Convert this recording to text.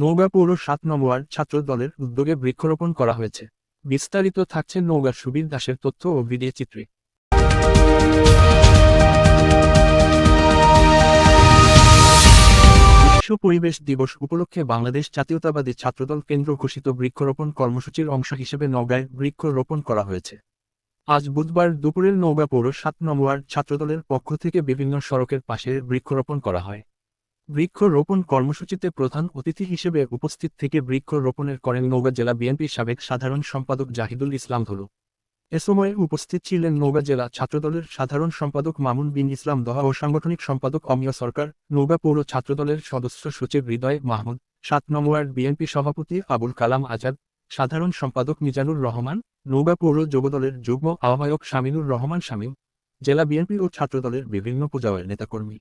নওগাঁ পৌর ৭ নং ওয়ার্ড ছাত্র দলের উদ্যোগে বৃক্ষরোপণ করা হয়েছে। বিস্তারিত থাকছে নওগাঁ সুবীর দাসের তথ্য ও ভিডিও চিত্রে। বিশ্ব পরিবেশ দিবস উপলক্ষে বাংলাদেশ জাতীয়তাবাদী ছাত্রদল কেন্দ্র ঘোষিত বৃক্ষরোপণ কর্মসূচির অংশ হিসেবে নওগাঁয় বৃক্ষরোপণ করা হয়েছে। আজ বুধবার দুপুরে নওগাঁ পৌর ৭ নং ওয়ার্ড ছাত্রদলের পক্ষ থেকে বিভিন্ন সড়কের পাশে বৃক্ষরোপণ করা হয়। বৃক্ষরোপণ কর্মসূচিতে প্রধান অতিথি হিসেবে উপস্থিত থেকে বৃক্ষরোপণের করেন নওগাঁ জেলা বিএনপির সাবেক সাধারণ সম্পাদক জাহিদুল ইসলাম ধলু। এ সময় উপস্থিত ছিলেন নওগাঁ জেলা ছাত্রদলের সাধারণ সম্পাদক মামুন বিন ইসলাম দহা ও সাংগঠনিক সম্পাদক অমিয় সরকার, নওগাঁ পৌর ছাত্রদলের সদস্য সচিব হৃদয় মাহমুদ, ৭ নং ওয়ার্ড বিএনপি সভাপতি আবুল কালাম আজাদ, সাধারণ সম্পাদক মিজানুর রহমান, নওগাঁ পৌর যুবদলের যুগ্ম আহ্বায়ক শামিনুর রহমান শামীম, জেলা বিএনপি ও ছাত্রদলের বিভিন্ন পর্যায়ের নেতাকর্মী।